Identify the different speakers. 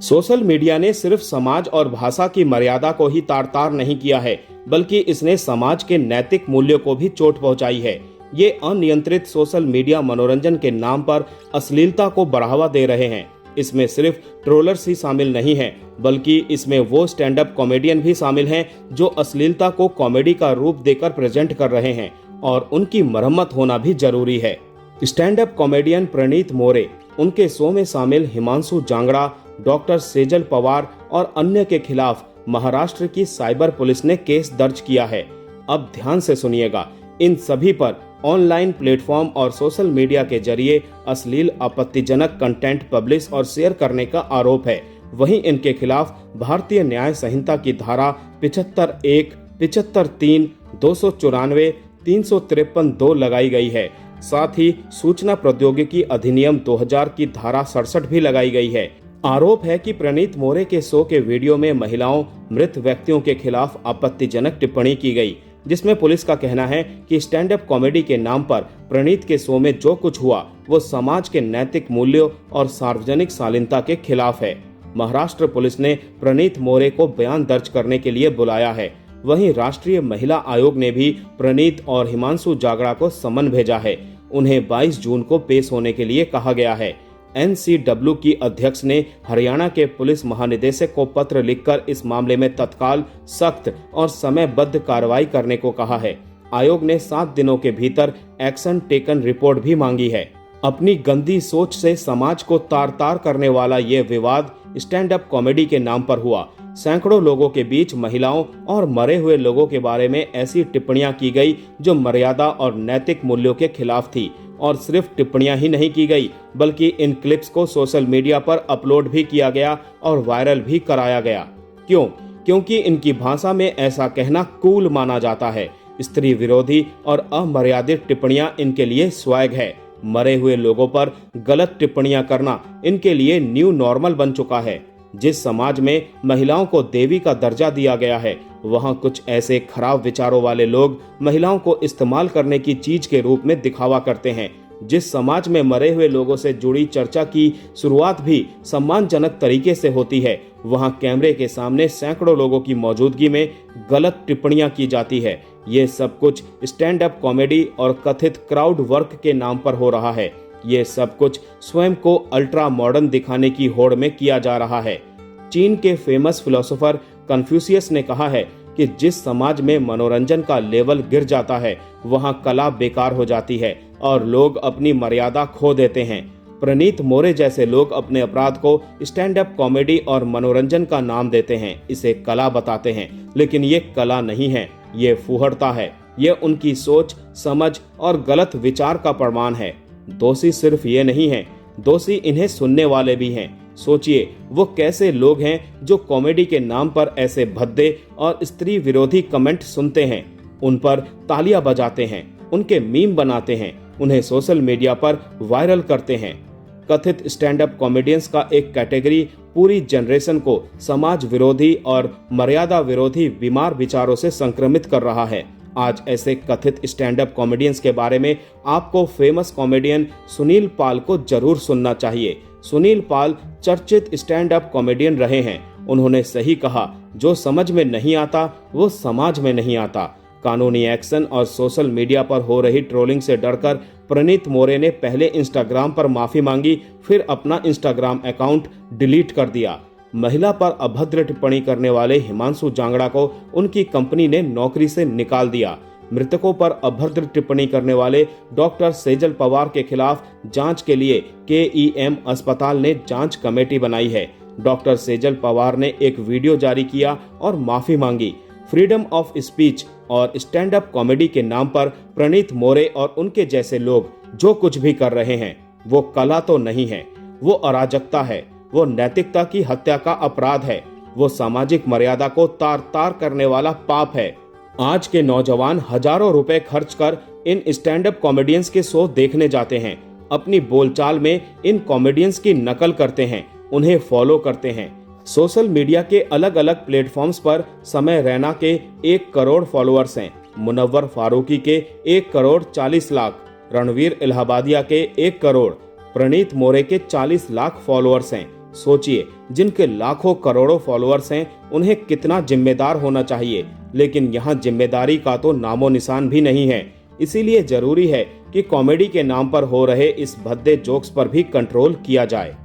Speaker 1: Social media ने सिर्फ समाज और भाषा की मर्यादा को ही तार तार नहीं किया है, बल्कि इसने समाज के नैतिक मूल्यों को भी चोट पहुंचाई है। ये अनियंत्रित सोशल मीडिया मनोरंजन के नाम पर अश्लीलता को बढ़ावा दे रहे हैं। इसमें सिर्फ ट्रोलर्स ही शामिल नहीं हैं, बल्कि इसमें वो स्टैंड अप कॉमेडियन भी शामिल हैं जो अश्लीलता को कॉमेडी का रूप देकर प्रेजेंट कर रहे हैं, और उनकी मरम्मत होना भी जरूरी है। स्टैंड अप कॉमेडियन प्रणीत मोरे, उनके शो में शामिल हिमांशु जांगड़ा, डॉक्टर सेजल पवार और अन्य के खिलाफ महाराष्ट्र की साइबर पुलिस ने केस दर्ज किया है। अब ध्यान से सुनिएगा, इन सभी पर ऑनलाइन प्लेटफॉर्म और सोशल मीडिया के जरिए अश्लील आपत्तिजनक कंटेंट पब्लिश और शेयर करने का आरोप है। वहीं इनके खिलाफ भारतीय न्याय संहिता की धारा 75(1), 75(3), 294, 353(2) लगाई गई है। साथ ही सूचना प्रौद्योगिकी अधिनियम 2000 की धारा 67 भी लगाई गई है। आरोप है कि प्रणीत मोरे के शो के वीडियो में महिलाओं, मृत व्यक्तियों के खिलाफ आपत्तिजनक टिप्पणी की गई, जिसमें पुलिस का कहना है कि स्टैंड अप कॉमेडी के नाम पर प्रणीत के शो में जो कुछ हुआ वो समाज के नैतिक मूल्यों और सार्वजनिक शालीनता के खिलाफ है। महाराष्ट्र पुलिस ने प्रणीत मोरे को बयान दर्ज करने के लिए बुलाया है। वहीं राष्ट्रीय महिला आयोग ने भी प्रणीत और हिमांशु जागड़ा को समन भेजा है। उन्हें 22 जून को पेश होने के लिए कहा गया है। NCW की अध्यक्ष ने हरियाणा के पुलिस महानिदेशक को पत्र लिखकर इस मामले में तत्काल सख्त और समयबद्ध कार्रवाई करने को कहा है। आयोग ने 7 दिनों के भीतर एक्शन टेकन रिपोर्ट भी मांगी है। अपनी गंदी सोच से समाज को तार तार करने वाला ये विवाद स्टैंड अप कॉमेडी के नाम पर हुआ। सैकड़ों लोगों के बीच महिलाओं और मरे हुए लोगों के बारे में ऐसी टिप्पणियां की गई जो मर्यादा और नैतिक मूल्यों के खिलाफ थी। और सिर्फ टिप्पणियां ही नहीं की गई, बल्कि इन क्लिप्स को सोशल मीडिया पर अपलोड भी किया गया और वायरल भी कराया गया। क्यों? क्योंकि इनकी भाषा में ऐसा कहना कूल माना जाता है। स्त्री विरोधी और अमर्यादित टिप्पणियां इनके लिए स्वैग है। मरे हुए लोगों पर गलत टिप्पणियां करना इनके लिए न्यू नॉर्मल बन चुका है। जिस समाज में महिलाओं को देवी का दर्जा दिया गया है, वहां कुछ ऐसे खराब विचारों वाले लोग महिलाओं को इस्तेमाल करने की चीज के रूप में दिखावा करते हैं। जिस समाज में मरे हुए लोगों से जुड़ी चर्चा की शुरुआत भी सम्मानजनक तरीके से होती है, वहां कैमरे के सामने सैकड़ों लोगों की मौजूदगी में गलत टिप्पणियां की जाती है। ये सब कुछ स्टैंड अप कॉमेडी और कथित क्राउड वर्क के नाम पर हो रहा है। ये सब कुछ स्वयं को अल्ट्रा मॉडर्न दिखाने की होड़ में किया जा रहा है। चीन के फेमस फिलोसोफर कन्फ्यूशियस ने कहा है कि जिस समाज में मनोरंजन का लेवल गिर जाता है, वहां कला बेकार हो जाती है और लोग अपनी मर्यादा खो देते हैं। प्रणीत मोरे जैसे लोग अपने अपराध को स्टैंड अप कॉमेडी और मनोरंजन का नाम देते हैं, इसे कला बताते हैं, लेकिन ये कला नहीं है, ये फुहड़ता है। ये उनकी सोच, समझ और गलत विचार का प्रमाण है। दोषी सिर्फ ये नहीं है, दोषी इन्हें सुनने वाले भी हैं। सोचिए, वो कैसे लोग हैं जो कॉमेडी के नाम पर ऐसे भद्दे और स्त्री विरोधी कमेंट सुनते हैं, उन पर तालियां बजाते हैं, उनके मीम बनाते हैं, उन्हें सोशल मीडिया पर वायरल करते हैं। कथित स्टैंड अप कॉमेडियंस का एक कैटेगरी पूरी जनरेशन को समाज विरोधी और मर्यादा विरोधी बीमार विचारों से संक्रमित कर रहा है। आज ऐसे कथित स्टैंड अप कॉमेडियंस के बारे में आपको फेमस कॉमेडियन सुनील पाल को जरूर सुनना चाहिए। सुनील पाल चर्चित स्टैंड अप कॉमेडियन रहे हैं। उन्होंने सही कहा, जो समझ में नहीं आता वो समाज में नहीं आता। कानूनी एक्शन और सोशल मीडिया पर हो रही ट्रोलिंग से डरकर प्रणीत मोरे ने पहले इंस्टाग्राम पर माफी मांगी, फिर अपना इंस्टाग्राम अकाउंट डिलीट कर दिया। महिला पर अभद्र टिप्पणी करने वाले हिमांशु जांगड़ा को उनकी कंपनी ने नौकरी से निकाल दिया। मृतकों पर अभद्र टिप्पणी करने वाले डॉक्टर सेजल पवार के खिलाफ जांच के लिए KEM अस्पताल ने जांच कमेटी बनाई है। डॉक्टर सेजल पवार ने एक वीडियो जारी किया और माफी मांगी। फ्रीडम ऑफ स्पीच और स्टैंड अप कॉमेडी के नाम पर प्रणीत मोरे और उनके जैसे लोग जो कुछ भी कर रहे हैं, वो कला तो नहीं है, वो अराजकता है, वो नैतिकता की हत्या का अपराध है, वो सामाजिक मर्यादा को तार तार करने वाला पाप है। आज के नौजवान हजारों रुपए खर्च कर इन स्टैंड अप कॉमेडियंस के शो देखने जाते हैं। अपनी बोलचाल में इन कॉमेडियंस की नकल करते हैं, उन्हें फॉलो करते हैं। सोशल मीडिया के अलग अलग प्लेटफॉर्म्स पर समय रैना के 1 करोड़ फॉलोअर्स हैं, मुनव्वर फारूकी के 1 करोड़ 40 लाख, रणवीर इलाहाबादिया के 1 करोड़, प्रणीत मोरे के 40 लाख फॉलोअर्स हैं। सोचिए, जिनके लाखों करोड़ों फॉलोअर्स हैं, उन्हें कितना जिम्मेदार होना चाहिए, लेकिन यहाँ जिम्मेदारी का तो नामो निशान भी नहीं है। इसीलिए जरूरी है कि कॉमेडी के नाम पर हो रहे इस भद्दे जोक्स पर भी कंट्रोल किया जाए।